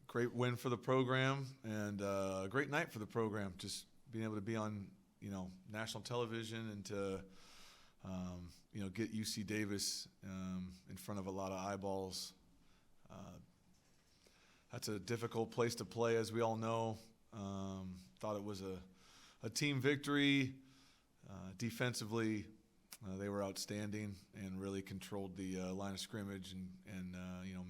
great win for the program and a great night for the program. Just being able to be on, national television and to, get UC Davis in front of a lot of eyeballs. That's a difficult place to play, as we all know. Thought it was a team victory. Defensively, they were outstanding and really controlled the line of scrimmage. And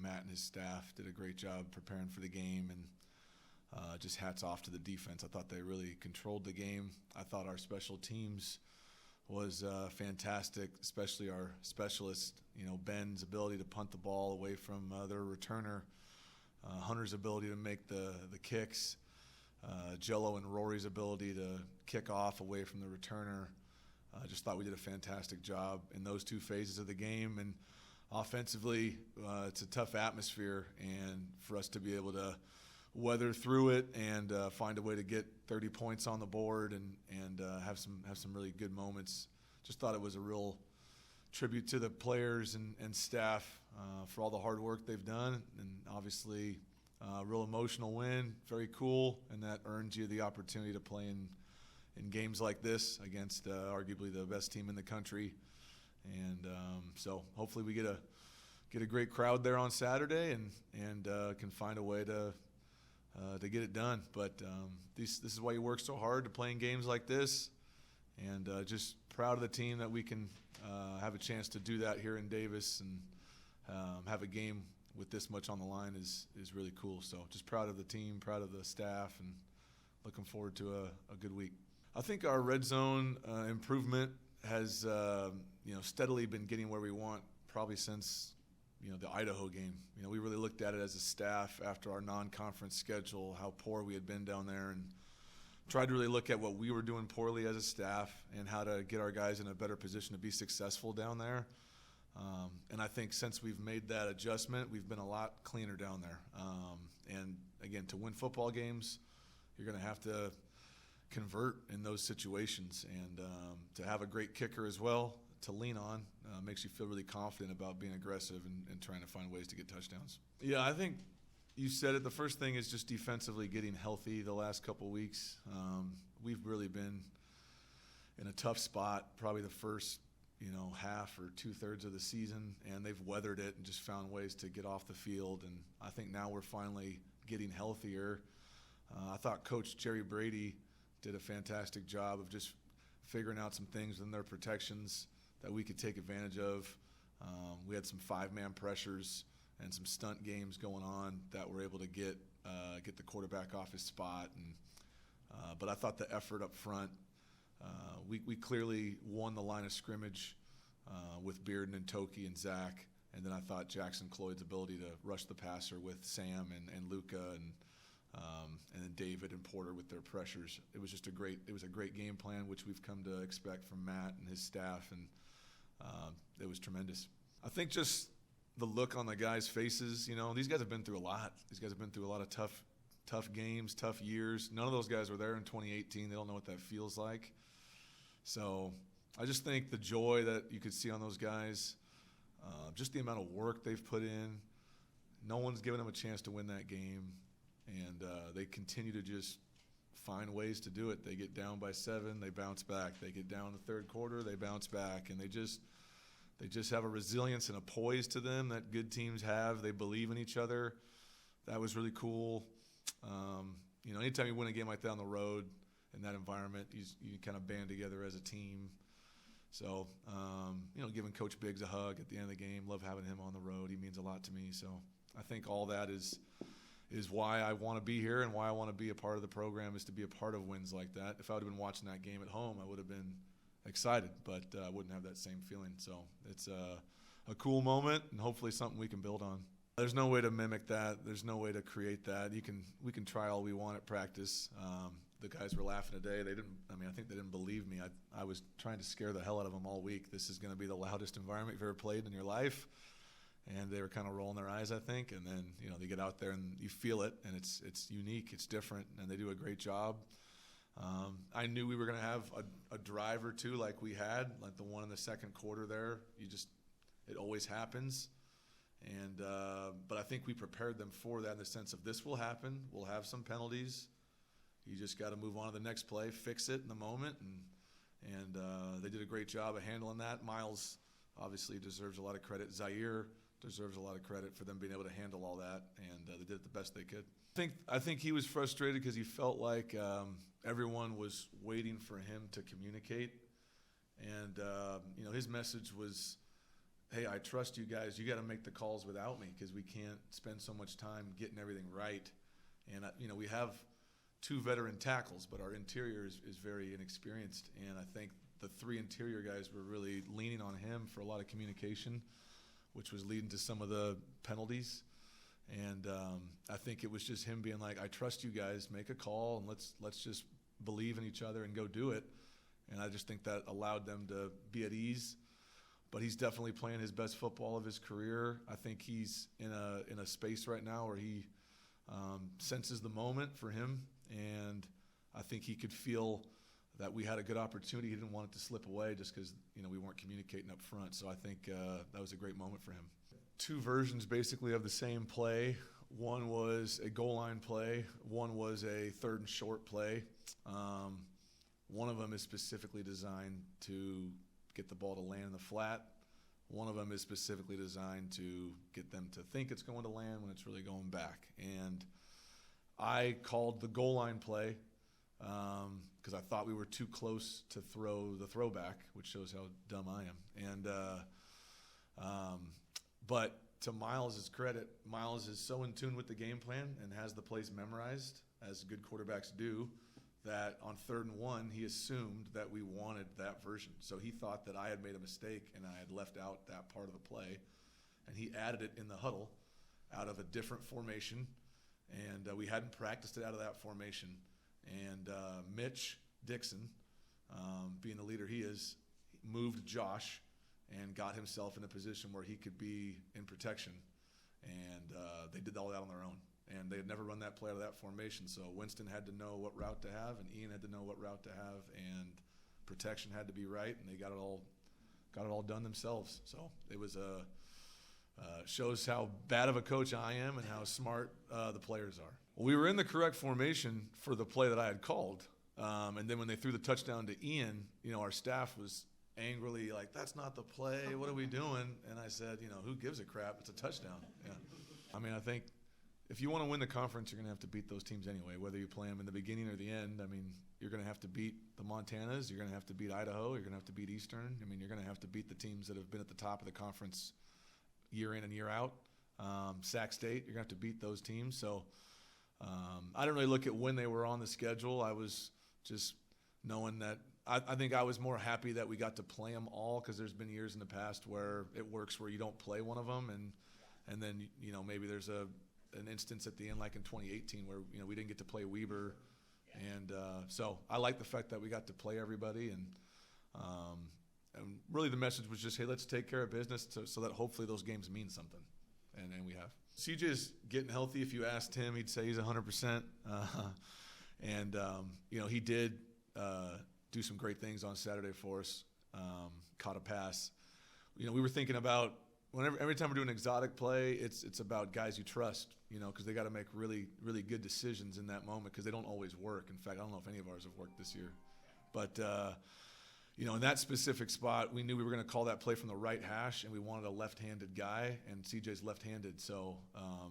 Matt and his staff did a great job preparing for the game. And just hats off to the defense. I thought they really controlled the game. I thought our special teams was fantastic, especially our specialist, Ben's ability to punt the ball away from their returner. Hunter's ability to make the kicks, Jello and Rory's ability to kick off away from the returner. I just thought we did a fantastic job in those two phases of the game. And offensively, it's a tough atmosphere, and for us to be able to weather through it and find a way to get 30 points on the board and have some really good moments. Just thought it was a real tribute to the players and staff for all the hard work they've done, and obviously a real emotional win, very cool, and that earns you the opportunity to play in games like this against arguably the best team in the country. And so hopefully we get a great crowd there on Saturday and can find a way to get it done. But this is why you work so hard to play in games like this, and just proud of the team that we can have a chance to do that here in Davis and have a game with this much on the line is really cool. So just proud of the team, proud of the staff, and looking forward to a good week. I think our red zone improvement has steadily been getting where we want probably since the Idaho game. We really looked at it as a staff after our non-conference schedule, how poor we had been down there, and tried to really look at what we were doing poorly as a staff and how to get our guys in a better position to be successful down there. And I think since we've made that adjustment, we've been a lot cleaner down there. And again, to win football games, you're going to have to convert in those situations, and to have a great kicker as well to lean on makes you feel really confident about being aggressive and trying to find ways to get touchdowns. Yeah, I think you said it. The first thing is just defensively getting healthy the last couple of weeks. We've really been in a tough spot, probably the first half or two-thirds of the season, and they've weathered it and just found ways to get off the field. And I think now we're finally getting healthier. I thought Coach Jerry Brady did a fantastic job of just figuring out some things within their protections that we could take advantage of. We had some five-man pressures and some stunt games going on that were able to get the quarterback off his spot. But I thought the effort up front, we clearly won the line of scrimmage with Bearden and Toki and Zach. And then I thought Jackson Cloyd's ability to rush the passer with Sam and Luca and then David and Porter with their pressures. It was a great game plan, which we've come to expect from Matt and his staff, and it was tremendous. I think just the look on the guys' faces, these guys have been through a lot. These guys have been through a lot of tough games, tough years. None of those guys were there in 2018. They don't know what that feels like. So I just think the joy that you could see on those guys, just the amount of work they've put in. No one's given them a chance to win that game. And they continue to just find ways to do it. They get down by 7, they bounce back. They get down in the third quarter, they bounce back. And they just have a resilience and a poise to them that good teams have. They believe in each other. That was really cool. Anytime you win a game like that on the road in that environment, you kind of band together as a team. So, giving Coach Biggs a hug at the end of the game, love having him on the road. He means a lot to me. So I think all that is why I want to be here and why I want to be a part of the program, is to be a part of wins like that. If I would have been watching that game at home, I would have been excited, but I wouldn't have that same feeling. So it's a cool moment and hopefully something we can build on. There's no way to mimic that. There's no way to create that. We can try all we want at practice. The guys were laughing today. I think they didn't believe me. I was trying to scare the hell out of them all week. This is going to be the loudest environment you've ever played in your life. And they were kind of rolling their eyes, I think. And then, they get out there and you feel it, and it's unique, it's different, and they do a great job. I knew we were going to have a drive or two like we had, like the one in the second quarter there. It always happens. But I think we prepared them for that in the sense of this will happen. We'll have some penalties. You just got to move on to the next play, fix it in the moment, and they did a great job of handling that. Miles obviously deserves a lot of credit. Zaire deserves a lot of credit for them being able to handle all that, and they did it the best they could. I think he was frustrated because he felt like everyone was waiting for him to communicate, and his message was, hey, I trust you guys. You got to make the calls without me because we can't spend so much time getting everything right. And, we have 2 veteran tackles, but our interior is very inexperienced. And I think the 3 interior guys were really leaning on him for a lot of communication, which was leading to some of the penalties. And I think it was just him being like, I trust you guys. Make a call, and let's just believe in each other and go do it. And I just think that allowed them to be at ease. But he's definitely playing his best football of his career. I think he's in a space right now where he senses the moment for him, and I think he could feel that we had a good opportunity. He didn't want it to slip away just because we weren't communicating up front. So I think that was a great moment for him. 2 versions basically of the same play. One was a goal line play. One was a 3rd and short play. One of them is specifically designed to get the ball to land in the flat. One of them is specifically designed to get them to think it's going to land when it's really going back. And I called the goal line play because I thought we were too close to throw the throwback, which shows how dumb I am. But to Miles' credit, Miles is so in tune with the game plan and has the plays memorized, as good quarterbacks do, that on 3rd and 1, he assumed that we wanted that version. So he thought that I had made a mistake and I had left out that part of the play. And he added it in the huddle out of a different formation. And we hadn't practiced it out of that formation. And Mitch Dixon, being the leader he is, moved Josh and got himself in a position where he could be in protection. And they did all that on their own. And they had never run that play out of that formation. So Winston had to know what route to have, and Ian had to know what route to have, and protection had to be right, and they got it all done themselves. So it was shows how bad of a coach I am and how smart the players are. Well, we were in the correct formation for the play that I had called. And then when they threw the touchdown to Ian, our staff was angrily like, that's not the play. What are we doing? And I said, who gives a crap? It's a touchdown. Yeah. I think if you want to win the conference, you're going to have to beat those teams anyway, whether you play them in the beginning or the end. You're going to have to beat the Montanas. You're going to have to beat Idaho. You're going to have to beat Eastern. You're going to have to beat the teams that have been at the top of the conference year in and year out. Sac State, you're going to have to beat those teams. So I didn't really look at when they were on the schedule. I was just knowing that I think I was more happy that we got to play them all, because there's been years in the past where it works where you don't play one of them, and then maybe there's an instance at the end, like in 2018, where we didn't get to play Weber, and so I like the fact that we got to play everybody, and really the message was just, hey, let's take care of business so that hopefully those games mean something, and we have. CJ's getting healthy. If you asked him, he'd say he's 100%, and he did do some great things on Saturday for us. Caught a pass. We were thinking about, every time we're doing an exotic play, it's about guys you trust, because they got to make really, really good decisions in that moment, because they don't always work. In fact, I don't know if any of ours have worked this year. But, in that specific spot, we knew we were going to call that play from the right hash, and we wanted a left-handed guy, and CJ's left-handed. So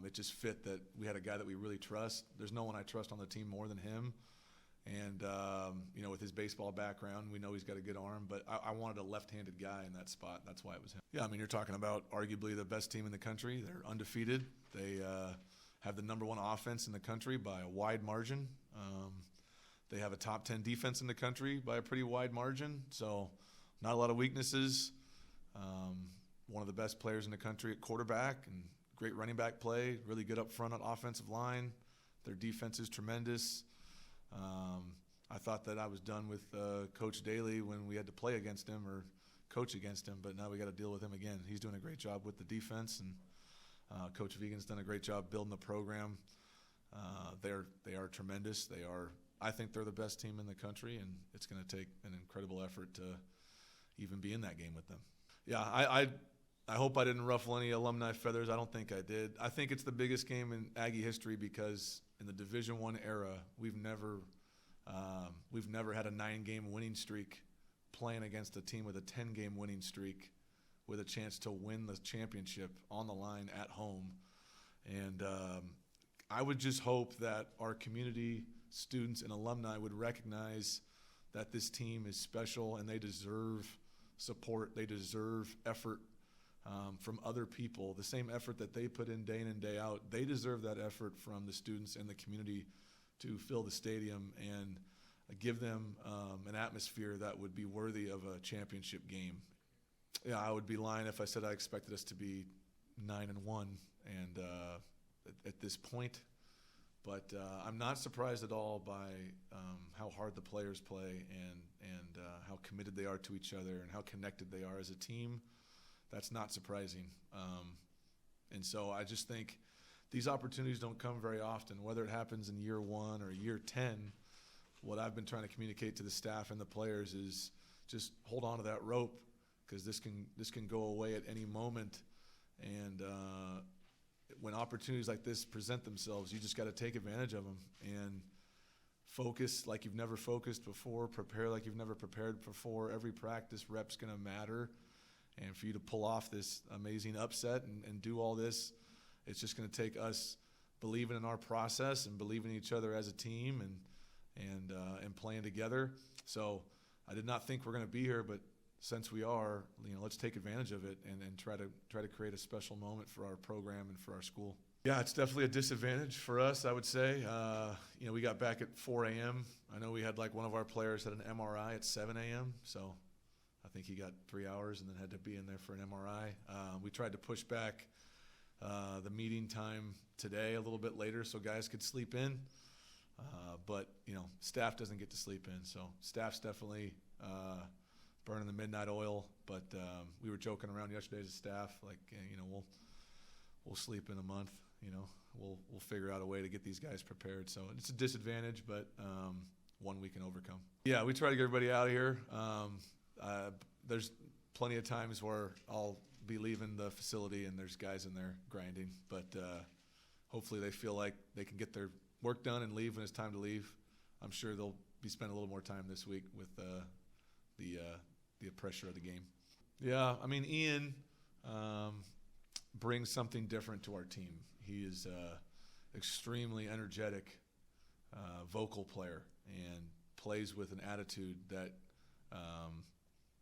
it just fit that we had a guy that we really trust. There's no one I trust on the team more than him. And, with his baseball background, we know he's got a good arm, but I wanted a left-handed guy in that spot. That's why it was him. Yeah, you're talking about arguably the best team in the country. They're undefeated. They have the number 1 offense in the country by a wide margin. They have a top 10 defense in the country by a pretty wide margin. So not a lot of weaknesses. One of the best players in the country at quarterback, and great running back play, really good up front on offensive line. Their defense is tremendous. I thought that I was done with Coach Daly when we had to play against him or coach against him, but now we got to deal with him again. He's doing a great job with the defense, and Coach Vegan's done a great job building the program. They are tremendous. I think they're the best team in the country, and it's going to take an incredible effort to even be in that game with them. Yeah, I hope I didn't ruffle any alumni feathers. I don't think I did. I think it's the biggest game in Aggie history because in the Division I era, we've never had a 9-game winning streak playing against a team with a 10-game winning streak with a chance to win the championship on the line at home. And I would just hope that our community, students, and alumni would recognize that this team is special and they deserve support. They deserve effort from other people. The same effort that they put in and day out, they deserve that effort from the students and the community to fill the stadium and give them an atmosphere that would be worthy of a championship game. Yeah, I would be lying if I said I expected us to be 9-1 and at this point. But I'm not surprised at all by how hard the players play and how committed they are to each other and how connected they are as a team. That's not surprising. And so I just think these opportunities don't come very often, whether it happens in year 1 or year 10. What I've been trying to communicate to the staff and the players is just hold on to that rope because this can go away at any moment. And when opportunities like this present themselves, you just got to take advantage of them and focus like you've never focused before, prepare like you've never prepared before. Every practice rep's going to matter. And for you to pull off this amazing upset and do all this, it's just going to take us believing in our process and believing in each other as a team and playing together. So I did not think we're going to be here, but since we are, let's take advantage of it and try to create a special moment for our program and for our school. Yeah, it's definitely a disadvantage for us, I would say. We got back at 4 a.m. I know we had one of our players had an MRI at 7 a.m., so I think he got 3 hours and then had to be in there for an MRI. We tried to push back the meeting time today a little bit later so guys could sleep in. But staff doesn't get to sleep in, so staff's definitely burning the midnight oil. But we were joking around yesterday as a staff, we'll sleep in a month. We'll figure out a way to get these guys prepared. So it's a disadvantage, but one we can overcome. Yeah, we try to get everybody out of here. There's plenty of times where I'll be leaving the facility and there's guys in there grinding, but hopefully they feel like they can get their work done and leave when it's time to leave. I'm sure they'll be spending a little more time this week with the pressure of the game. Yeah, Ian brings something different to our team. He is extremely energetic, vocal player and plays with an attitude that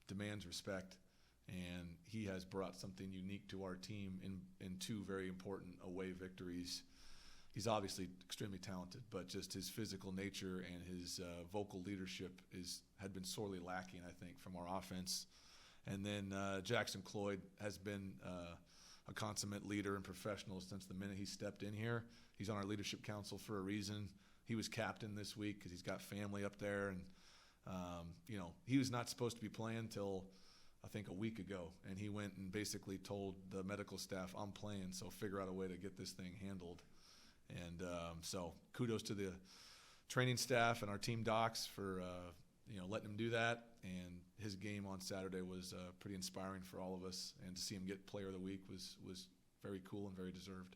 demands respect, and he has brought something unique to our team in 2 very important away victories. He's obviously extremely talented, but just his physical nature and his vocal leadership had been sorely lacking, I think, from our offense. And then Jackson Cloyd has been a consummate leader and professional since the minute he stepped in here. He's on our leadership council for a reason. He was captain this week because he's got family up there, and he was not supposed to be playing till I think a week ago, and he went and basically told the medical staff, I'm playing, so figure out a way to get this thing handled. And so kudos to the training staff and our team docs for letting him do that. And his game on Saturday was pretty inspiring for all of us, and to see him get Player of the Week was very cool and very deserved.